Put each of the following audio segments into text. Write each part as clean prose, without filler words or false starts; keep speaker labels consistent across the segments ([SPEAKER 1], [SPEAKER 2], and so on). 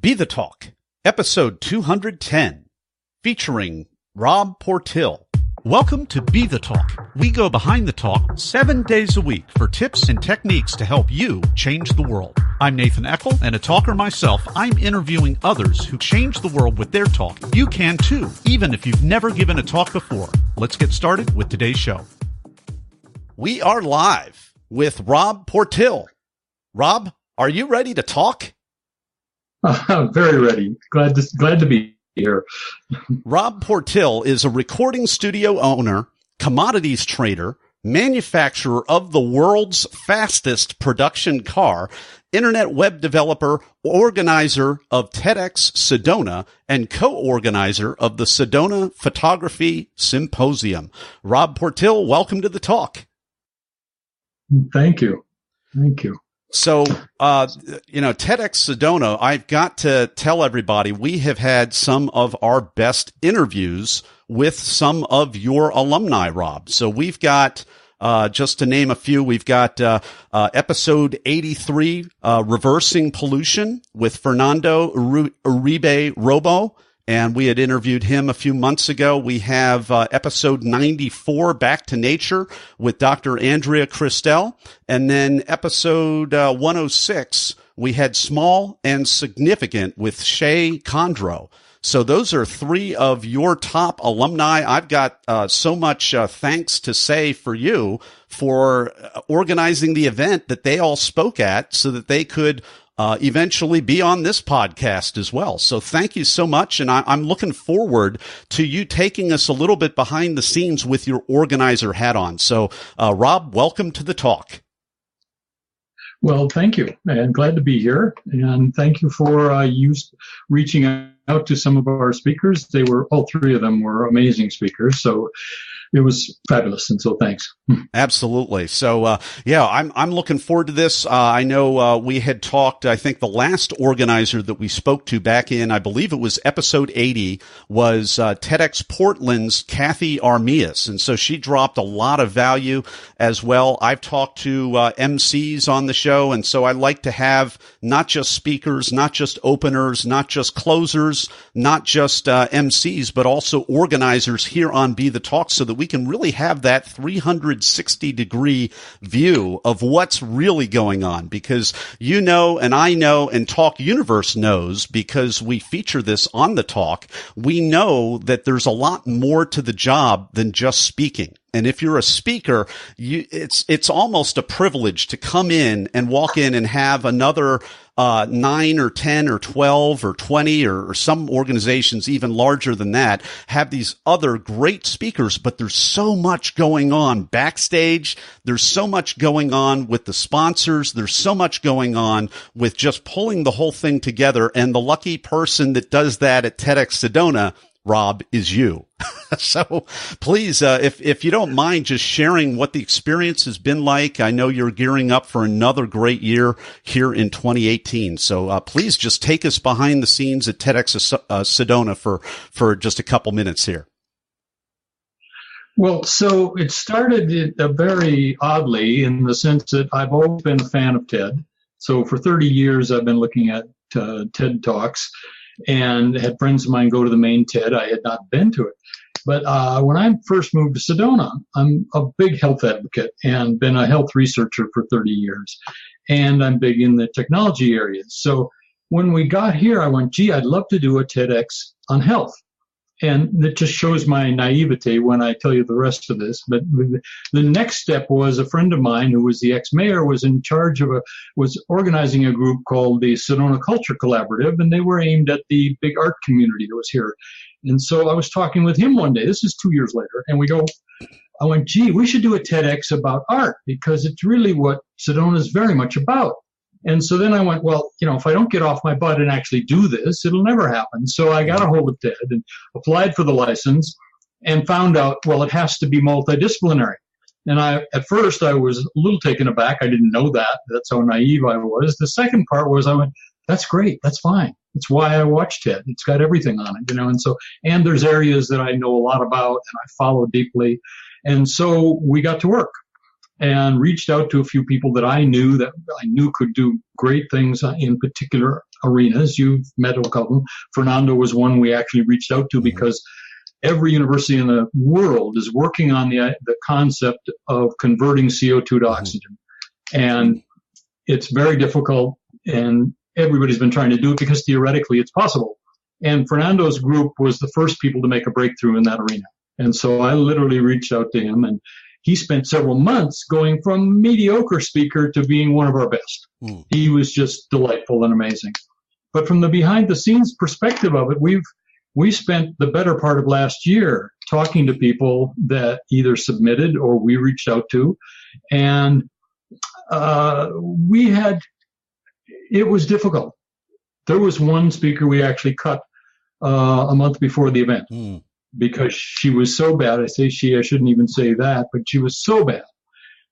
[SPEAKER 1] BeTheTalk, episode 210, featuring Rob Portil. Welcome to BeTheTalk. We go behind the talk 7 days a week for tips and techniques to help you change the world. I'm Nathan Eckel, and a talker myself. I'm interviewing others who change the world with their talk. You can too, even if you've never given a talk before. Let's get started with today's show. We are live with Rob Portil. Rob, are you ready to talk?
[SPEAKER 2] I'm very ready. Glad to be here.
[SPEAKER 1] Rob Portil is a recording studio owner, commodities trader, manufacturer of the world's fastest production car, internet web developer, organizer of TEDx Sedona, and co-organizer of the Sedona Photography Symposium. Rob Portil, welcome to the talk.
[SPEAKER 2] Thank you. Thank you.
[SPEAKER 1] So, TEDx Sedona, I've got to tell everybody, we have had some of our best interviews with some of your alumni, Rob. So we've got, just to name a few, we've got, episode 83, Reversing Pollution with Fernando Uribe-Romo. And we had interviewed him a few months ago. We have episode 94, Back to Nature, with Dr. Andrea, Christelle. And then episode 106, we had Small and Significant with Shey, Khandro. So those are three of your top alumni. I've got so much thanks to say for you for organizing the event that they all spoke at so that they could eventually be on this podcast as well. So thank you so much. And I'm looking forward to you taking us a little bit behind the scenes with your organizer hat on. So, Rob, welcome to the talk.
[SPEAKER 2] Well, thank you. And glad to be here. And thank you for you reaching out to some of our speakers. All three of them were amazing speakers. So it was fabulous. And so thanks.
[SPEAKER 1] Absolutely. So, I'm looking forward to this. I know, we had talked, I think the last organizer that we spoke to back in, I believe it was episode 80, was, TEDx Portland's Kathy Armias. And so she dropped a lot of value as well. I've talked to, MCs on the show. And so I like to have not just speakers, not just openers, not just closers, not just, MCs, but also organizers here on Be the Talk so that we can really have that 360-degree view of what's really going on, because you know, and I know, and Talk Universe knows, because we feature this on the talk, we know that there's a lot more to the job than just speaking. And if you're a speaker, it's almost a privilege to come in and walk in and have another 9 or 10 or 12 or 20 or some organizations even larger than that have these other great speakers, but there's so much going on backstage. There's so much going on with the sponsors. There's so much going on with just pulling the whole thing together. And the lucky person that does that at TEDx Sedona, Rob, is you. So please, if you don't mind just sharing what the experience has been like. I know you're gearing up for another great year here in 2018. So please just take us behind the scenes at TEDx Sedona for just a couple minutes here.
[SPEAKER 2] Well, so it started very oddly in the sense that I've always been a fan of TED. So for 30 years, I've been looking at TED Talks and had friends of mine go to the main TED. I had not been to it. But when I first moved to Sedona, I'm a big health advocate and been a health researcher for 30 years. And I'm big in the technology areas. So when we got here, I went, gee, I'd love to do a TEDx on health. And it just shows my naivete when I tell you the rest of this. But the next step was a friend of mine who was the ex-mayor was in charge of was organizing a group called the Sedona Culture Collaborative, and they were aimed at the big art community that was here. And so I was talking with him one day, this is 2 years later, and I went, gee, we should do a TEDx about art because it's really what Sedona is very much about. And so then I went, well, if I don't get off my butt and actually do this, it'll never happen. So I got a hold of TED and applied for the license and found out, well, it has to be multidisciplinary. And at first I was a little taken aback. I didn't know that. That's how naive I was. The second part was I went, that's great. That's fine. It's why I watch TED. It's got everything on it, and there's areas that I know a lot about and I follow deeply. And so we got to work. and reached out to a few people that I knew could do great things in particular arenas. You've met a couple. Fernando was one we actually reached out to because every university in the world is working on the concept of converting CO2 to oxygen. And it's very difficult, and everybody's been trying to do it because theoretically it's possible. And Fernando's group was the first people to make a breakthrough in that arena. And so I literally reached out to him, and he spent several months going from mediocre speaker to being one of our best. He was just delightful and amazing. But from the behind the scenes perspective of it, we spent the better part of last year talking to people that either submitted or we reached out to. And it was difficult. There was one speaker we actually cut a month before the event because she was so bad. I say she, I shouldn't even say that, but she was so bad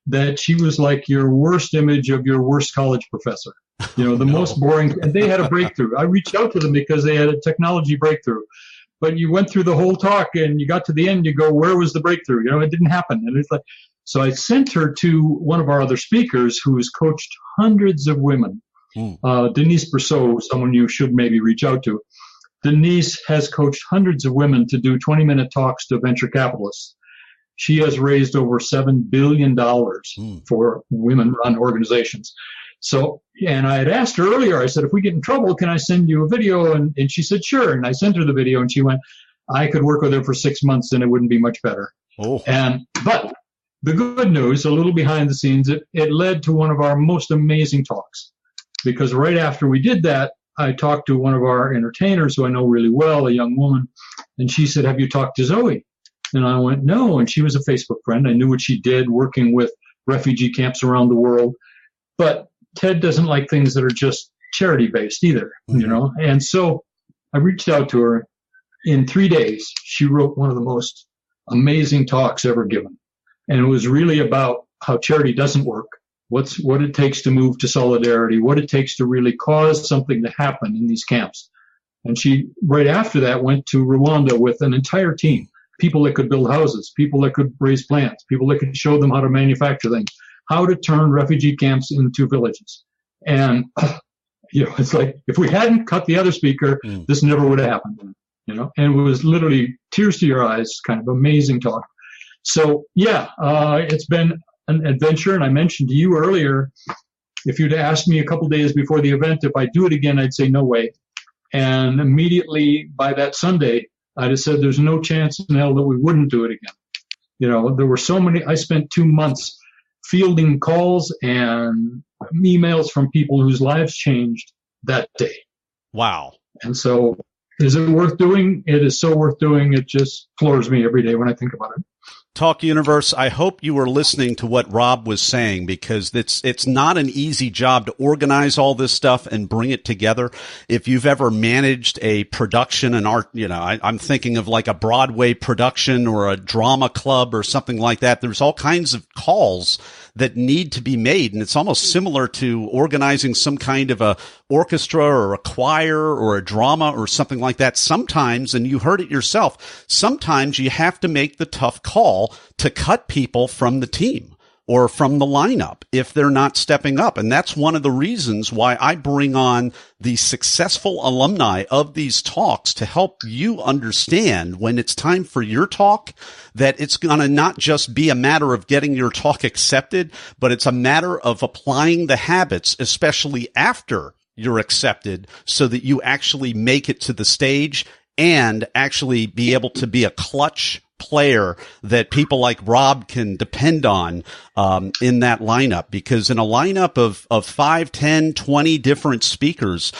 [SPEAKER 2] that she was like your worst image of your worst college professor. You know, the most boring. And they had a breakthrough. I reached out to them because they had a technology breakthrough. But you went through the whole talk and you got to the end, you go, where was the breakthrough? You know, it didn't happen. And it's like, so I sent her to one of our other speakers who has coached hundreds of women. Denise Brousseau, someone you should maybe reach out to. Denise has coached hundreds of women to do 20-minute talks to venture capitalists. She has raised over $7 billion for women-run organizations. So, and I had asked her earlier, I said, if we get in trouble, can I send you a video? And she said, sure. And I sent her the video and she went, I could work with her for 6 months and it wouldn't be much better. But the good news, a little behind the scenes, it led to one of our most amazing talks. Because right after we did that, I talked to one of our entertainers who I know really well, a young woman, and she said, have you talked to Zoe? And I went, no. And she was a Facebook friend. I knew what she did working with refugee camps around the world. But TED doesn't like things that are just charity-based either, you know. And so I reached out to her. In 3 days, she wrote one of the most amazing talks ever given. And it was really about how charity doesn't work, what it takes to move to solidarity, what it takes to really cause something to happen in these camps. And she, right after that, went to Rwanda with an entire team, people that could build houses, people that could raise plants, people that could show them how to manufacture things, how to turn refugee camps into villages. And, you know, it's like, if we hadn't cut the other speaker, this never would have happened, you know, and it was literally tears to your eyes, kind of amazing talk. So, yeah, it's been an adventure. And I mentioned to you earlier, if you'd asked me a couple days before the event, if I'd do it again, I'd say no way. And immediately by that Sunday, I just said, there's no chance in hell that we wouldn't do it again. You know, there were so many, I spent 2 months fielding calls and emails from people whose lives changed that day.
[SPEAKER 1] Wow.
[SPEAKER 2] And so is it worth doing? It is so worth doing. It just floors me every day when I think about it.
[SPEAKER 1] Talk Universe, I hope you were listening to what Rob was saying, because it's not an easy job to organize all this stuff and bring it together. If you've ever managed a production, an art, you know, I'm thinking of like a Broadway production or a drama club or something like that. There's all kinds of calls that need to be made. And it's almost similar to organizing some kind of a orchestra or a choir or a drama or something like that. Sometimes, and you heard it yourself, sometimes you have to make the tough call to cut people from the team or from the lineup if they're not stepping up. And that's one of the reasons why I bring on the successful alumni of these talks to help you understand when it's time for your talk, that it's going to not just be a matter of getting your talk accepted, but it's a matter of applying the habits, especially after you're accepted, so that you actually make it to the stage and actually be able to be a clutch player that people like Rob can depend on in that lineup. Because in a lineup of 5, 10, 20 different speakers,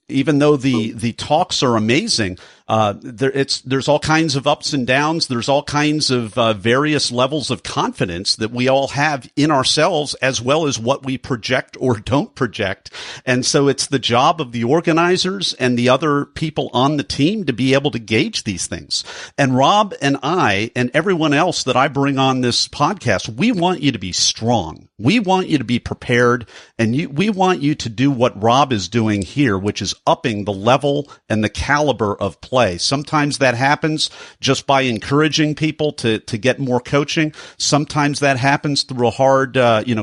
[SPEAKER 1] even though the talks are amazing, there's all kinds of ups and downs. There's all kinds of various levels of confidence that we all have in ourselves, as well as what we project or don't project. And so it's the job of the organizers and the other people on the team to be able to gauge these things. And Rob and I and everyone else that I bring on this podcast, we want you to be strong. We want you to be prepared, and we want you to do what Rob is doing here, which is upping the level and the caliber of play. Sometimes that happens just by encouraging people to get more coaching. Sometimes that happens through a hard,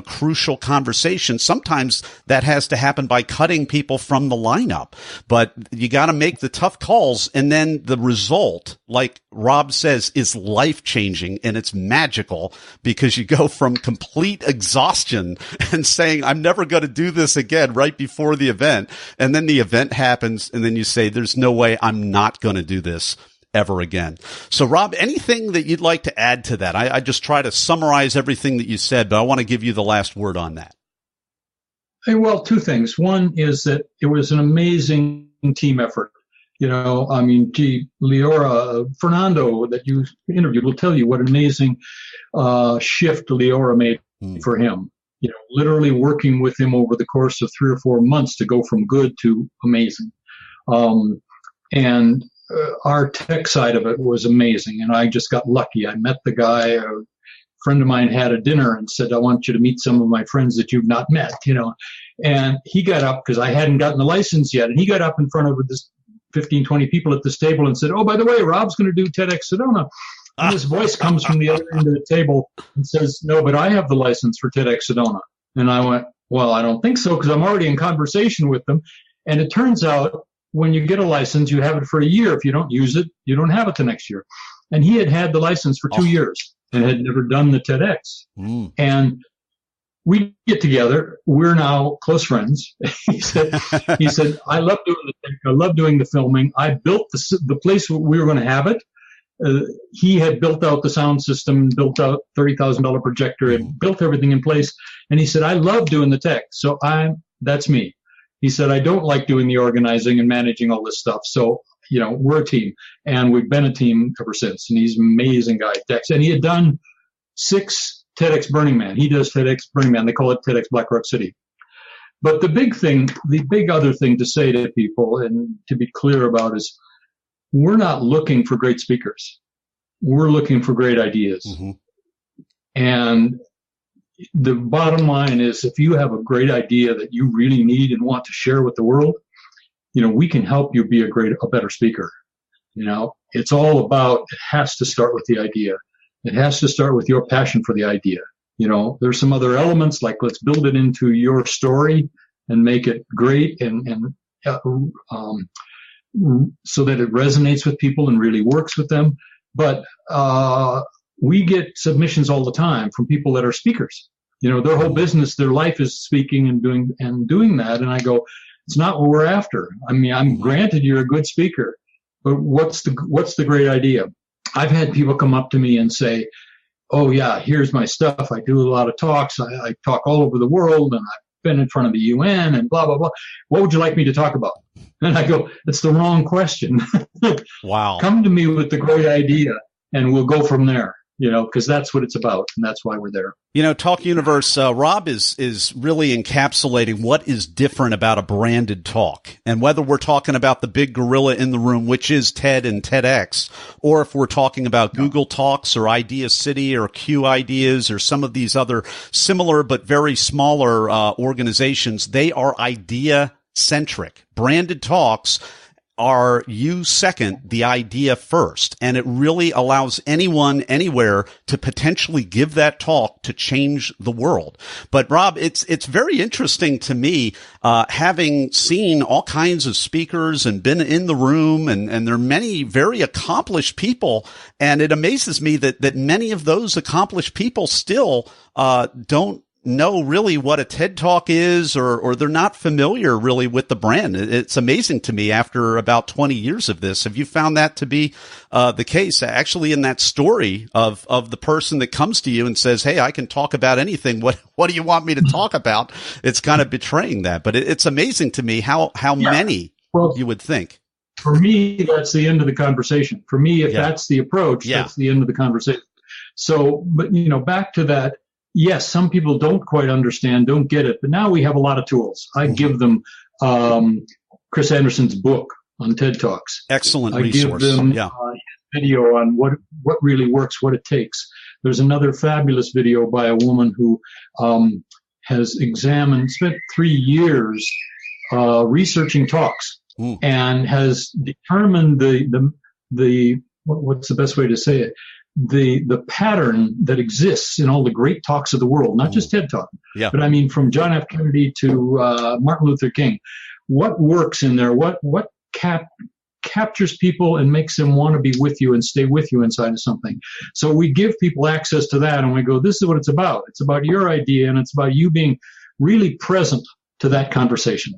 [SPEAKER 1] crucial conversation. Sometimes that has to happen by cutting people from the lineup. But you got to make the tough calls, and then the result, like Rob says, is life-changing, and it's magical because you go from complete exhaustion and saying, I'm never going to do this again right before the event. And then the event happens, and then you say, there's no way I'm not going to do this ever again. So, Rob, anything that you'd like to add to that? I just try to summarize everything that you said, but I want to give you the last word on that.
[SPEAKER 2] Well, two things. One is that it was an amazing team effort. Leora, Fernando, that you interviewed, will tell you what an amazing shift Leora made for him. Literally working with him over the course of 3 or 4 months to go from good to amazing. And our tech side of it was amazing. And I just got lucky. I met the guy. A friend of mine had a dinner and said, I want you to meet some of my friends that you've not met, And he got up, because I hadn't gotten the license yet, and he got up in front of this 15, 20 people at this table and said, oh, by the way, Rob's going to do TEDx Sedona. And this voice comes from the other end of the table and says, no, but I have the license for TEDx Sedona. And I went, well, I don't think so, because I'm already in conversation with them. And it turns out when you get a license, you have it for a year. If you don't use it, you don't have it the next year. And he had the license for 2 years and had never done the TEDx. And we get together. We're now close friends. He said, I love doing the tech. I love doing the filming. I built the place where we were going to have it. He had built out the sound system, built out $30,000 projector, and built everything in place. And he said, I love doing the tech. So that's me. He said, I don't like doing the organizing and managing all this stuff. So, we're a team, and we've been a team ever since. And he's an amazing guy, Dex. And he had done 6 TEDx Burning Man. He does TEDx Burning Man. They call it TEDx Black Rock City. But the big other thing to say to people and to be clear about is, we're not looking for great speakers. We're looking for great ideas. And the bottom line is, if you have a great idea that you really need and want to share with the world, we can help you be a better speaker. It's all about, it has to start with the idea. It has to start with your passion for the idea. There's some other elements, like let's build it into your story and make it great and so that it resonates with people and really works with them. But we get submissions all the time from people that are speakers. Their whole business, their life is speaking and doing that. And I go, it's not what we're after. I mean, I'm granted you're a good speaker, but what's the great idea? I've had people come up to me and say, oh yeah, here's my stuff. I do a lot of talks. I talk all over the world, and I've been in front of the UN and blah, blah, blah. What would you like me to talk about? And I go, it's the wrong question.
[SPEAKER 1] Wow.
[SPEAKER 2] Come to me with the great idea, and we'll go from there, because that's what it's about, and that's why we're there.
[SPEAKER 1] Talk Universe, Rob is really encapsulating what is different about a branded talk. And whether we're talking about the big gorilla in the room, which is TED and TEDx, or if we're talking about Google Talks or Idea City or Q Ideas or some of these other similar but very smaller organizations, they are idea-centric. Branded talks are you second, the idea first. And it really allows anyone, anywhere to potentially give that talk to change the world. But Rob, it's very interesting to me, having seen all kinds of speakers and been in the room, and there are many very accomplished people. And it amazes me that many of those accomplished people still, don't know really what a TED Talk is, or they're not familiar really with the brand. It's amazing to me after about 20 years of this. Have you found that to be the case? Actually, in that story of the person that comes to you and says, hey, I can talk about anything. What do you want me to talk about? It's kind of betraying that. But it's amazing to me how many you would think.
[SPEAKER 2] For me, that's the end of the conversation. For me, if that's the approach, that's the end of the conversation. So, but back to that. Yes, some people don't quite understand, don't get it, but now we have a lot of tools. I give them Chris Anderson's book on TED Talks.
[SPEAKER 1] Excellent
[SPEAKER 2] resource.
[SPEAKER 1] I give
[SPEAKER 2] them video on what really works, what it takes. There's another fabulous video by a woman who has spent 3 years researching talks and has determined what's the best way to say it? The pattern that exists in all the great talks of the world, not just TED Talk, but I mean from John F. Kennedy to Martin Luther King. What works in there? What captures people and makes them want to be with you and stay with you inside of something? So we give people access to that, and we go, this is what it's about. It's about your idea, and it's about you being really present to that conversation.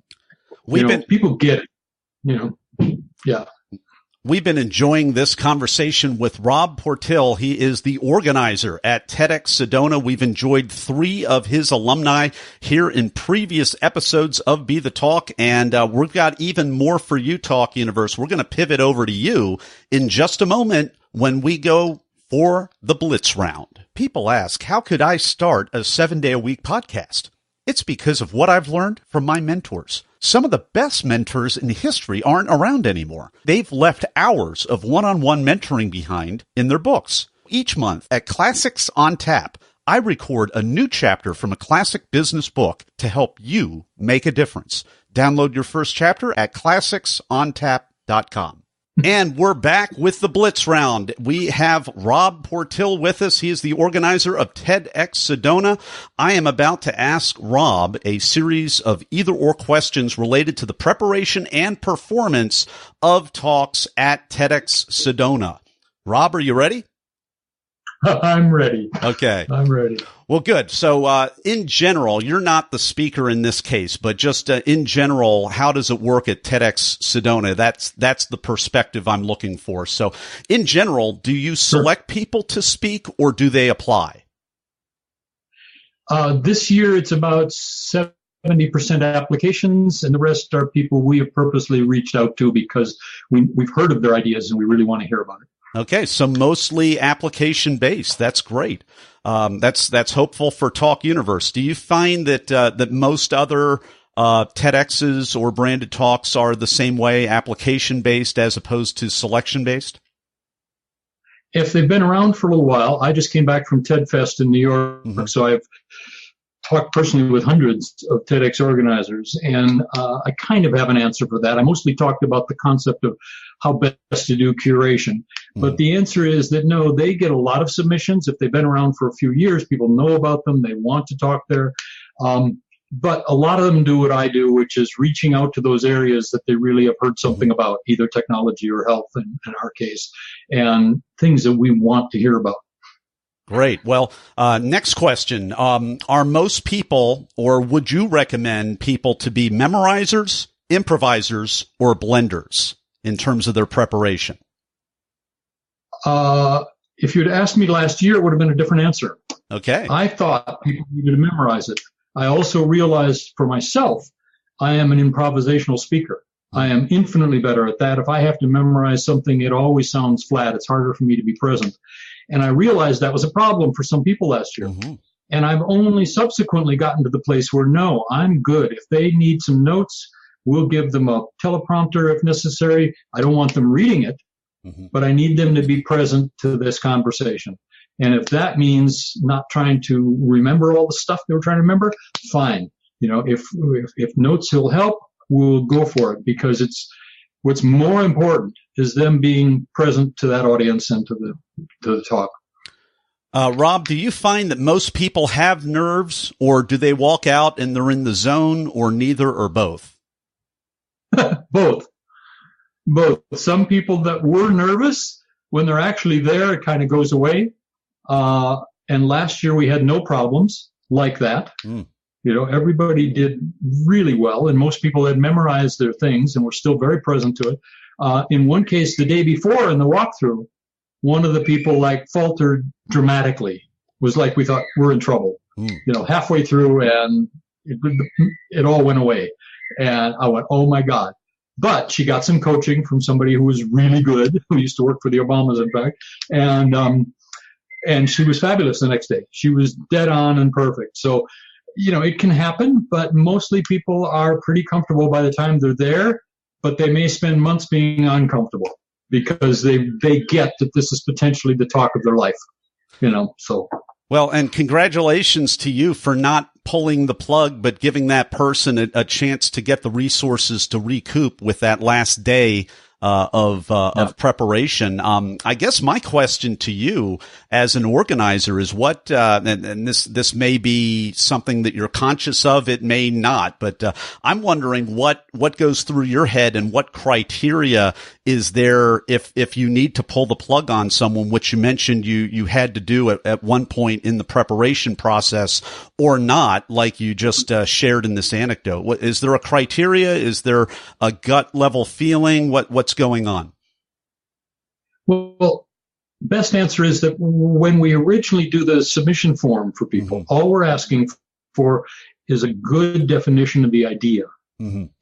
[SPEAKER 2] People get it. Yeah.
[SPEAKER 1] We've been enjoying this conversation with Rob Portil. He is the organizer at TEDx Sedona. We've enjoyed 3 of his alumni here in previous episodes of BeTheTalk, and we've got even more for you, Talk Universe. We're going to pivot over to you in just a moment when we go for the Blitz Round. People ask, how could I start a 7-day-a-week podcast? It's because of what I've learned from my mentors. Some of the best mentors in history aren't around anymore. They've left hours of one-on-one mentoring behind in their books. Each month at Classics on Tap, I record a new chapter from a classic business book to help you make a difference. Download your first chapter at classicsontap.com. And we're back with the Blitz Round. We have Rob Portil with us. He is the organizer of TEDx Sedona. I am about to ask Rob a series of either-or questions related to the preparation and performance of talks at TEDx Sedona. Rob, are you ready?
[SPEAKER 2] I'm ready.
[SPEAKER 1] Okay.
[SPEAKER 2] I'm ready.
[SPEAKER 1] Well, good. So, in general, you're not the speaker in this case, but just in general, how does it work at TEDx Sedona? That's the perspective I'm looking for. So, in general, do you select people to speak, or do they apply?
[SPEAKER 2] This year, it's about 70% applications, and the rest are people we have purposely reached out to because we've heard of their ideas and we really want to hear about it.
[SPEAKER 1] Okay, so mostly application-based. That's great. That's hopeful for Talk Universe. Do you find that most other TEDx's or branded talks are the same way, application-based as opposed to selection-based?
[SPEAKER 2] If they've been around for a little while, I just came back from TED Fest in New York, so I've talked personally with hundreds of TEDx organizers, and I kind of have an answer for that. I mostly talked about the concept of how best to do curation. But the answer is that no, they get a lot of submissions. If they've been around for a few years, people know about them. They want to talk there. But a lot of them do what I do, which is reaching out to those areas that they really have heard something about, either technology or health in our case, and things that we want to hear about.
[SPEAKER 1] Great. Well, next question. Are most people, or would you recommend people to be memorizers, improvisers, or blenders in terms of their preparation?
[SPEAKER 2] If you'd asked me last year, it would have been a different answer.
[SPEAKER 1] Okay.
[SPEAKER 2] I thought people needed to memorize it. I also realized for myself, I am an improvisational speaker. I am infinitely better at that. If I have to memorize something, it always sounds flat. It's harder for me to be present. And I realized that was a problem for some people last year. And I've only subsequently gotten to the place where, no, I'm good. If they need some notes, we'll give them a teleprompter if necessary. I don't want them reading it, but I need them to be present to this conversation. And if that means not trying to remember all the stuff they were trying to remember, fine. You know, if notes will help, we'll go for it, because it's what's more important is them being present to that audience and to the talk.
[SPEAKER 1] Rob, do you find that most people have nerves, or do they walk out and they're in the zone, or neither, or both?
[SPEAKER 2] Both. Some people that were nervous, when they're actually there, it kind of goes away. And last year we had no problems like that. You know, everybody did really well, and most people had memorized their things and were still very present to it. In one case, the day before in the walkthrough, one of the people faltered dramatically. It was like we thought we're in trouble. You know, halfway through, and it all went away. And I went, oh my God. But she got some coaching from somebody who was really good, who used to work for the Obamas, in fact. And she was fabulous the next day. She was dead on and perfect. So, you know, it can happen, but mostly people are pretty comfortable by the time they're there, but they may spend months being uncomfortable because they get that this is potentially the talk of their life, you know, so.
[SPEAKER 1] Well, and congratulations to you for not pulling the plug, but giving that person a chance to get the resources to recoup with that last day of preparation. I guess my question to you as an organizer is what, and this may be something that you're conscious of, it may not, but I'm wondering what goes through your head and what criteria is there if you need to pull the plug on someone, which you mentioned you had to do at one point in the preparation process, or not, like you just shared in this anecdote. Is there a criteria? Is there a gut level feeling? What's going on?
[SPEAKER 2] Well, best answer is that when we originally do the submission form for people, all we're asking for is a good definition of the idea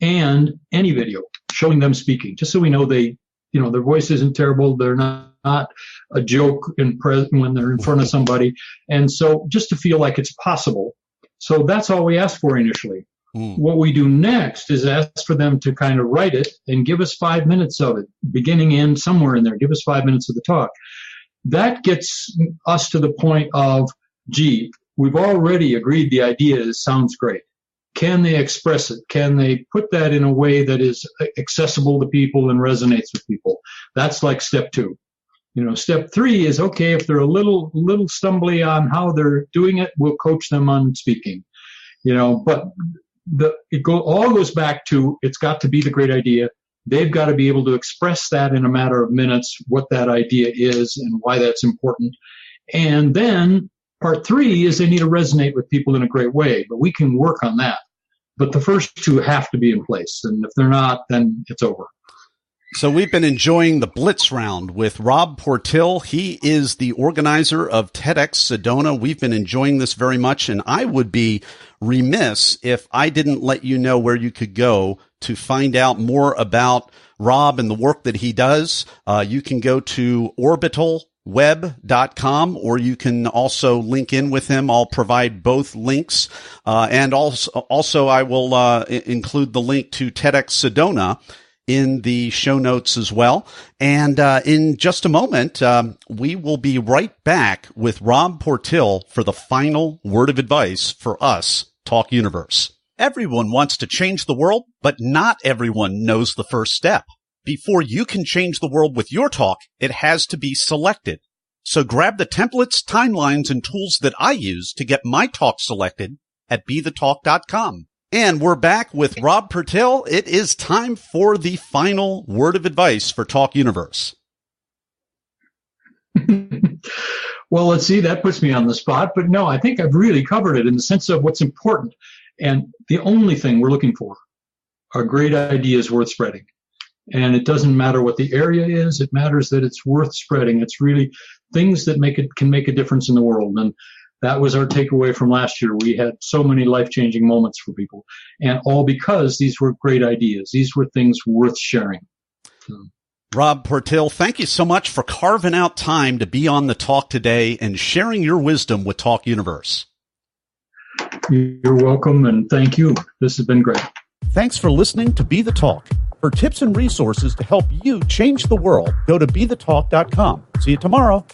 [SPEAKER 2] and any video showing them speaking, just so we know their voice isn't terrible, they're not a joke when they're in front of somebody, and so just to feel like it's possible. So that's all we ask for initially. What we do next is ask for them to kind of write it and give us 5 minutes of it, beginning, end, somewhere in there. Give us 5 minutes of the talk. That gets us to the point of, gee, we've already agreed the idea sounds great. Can they express it? Can they put that in a way that is accessible to people and resonates with people? That's like step 2. Step 3 is, okay, if they're a little stumbly on how they're doing it, we'll coach them on speaking. But all goes back to, it's got to be the great idea. They've got to be able to express that in a matter of minutes, what that idea is and why that's important. And then part 3 is they need to resonate with people in a great way, but we can work on that. But the first 2 have to be in place. And if they're not, then it's over.
[SPEAKER 1] So we've been enjoying the Blitz round with Rob Portil. He is the organizer of TEDx Sedona. We've been enjoying this very much, and I would be remiss if I didn't let you know where you could go to find out more about Rob and the work that he does. You can go to orbitalweb.com, or you can also link in with him. I'll provide both links. And also I will include the link to TEDx Sedona in the show notes as well. And in just a moment, we will be right back with Rob Portil for the final word of advice for us, Talk Universe. Everyone wants to change the world, but not everyone knows the first step. Before you can change the world with your talk, it has to be selected. So grab the templates, timelines, and tools that I use to get my talk selected at BeTheTalk.com. And we're back with Rob Portil. It is time for the final word of advice for Talk Universe.
[SPEAKER 2] Well, let's see, that puts me on the spot. But no, I think I've really covered it in the sense of what's important. And the only thing we're looking for are great ideas worth spreading. And it doesn't matter what the area is. It matters that it's worth spreading. It's really things that can make a difference in the world. And that was our takeaway from last year. We had so many life-changing moments for people, and all because these were great ideas. These were things worth sharing.
[SPEAKER 1] Rob Portil, thank you so much for carving out time to be on the talk today and sharing your wisdom with Talk Universe.
[SPEAKER 2] You're welcome, and thank you. This has been great.
[SPEAKER 1] Thanks for listening to Be The Talk. For tips and resources to help you change the world, go to BeTheTalk.com. See you tomorrow.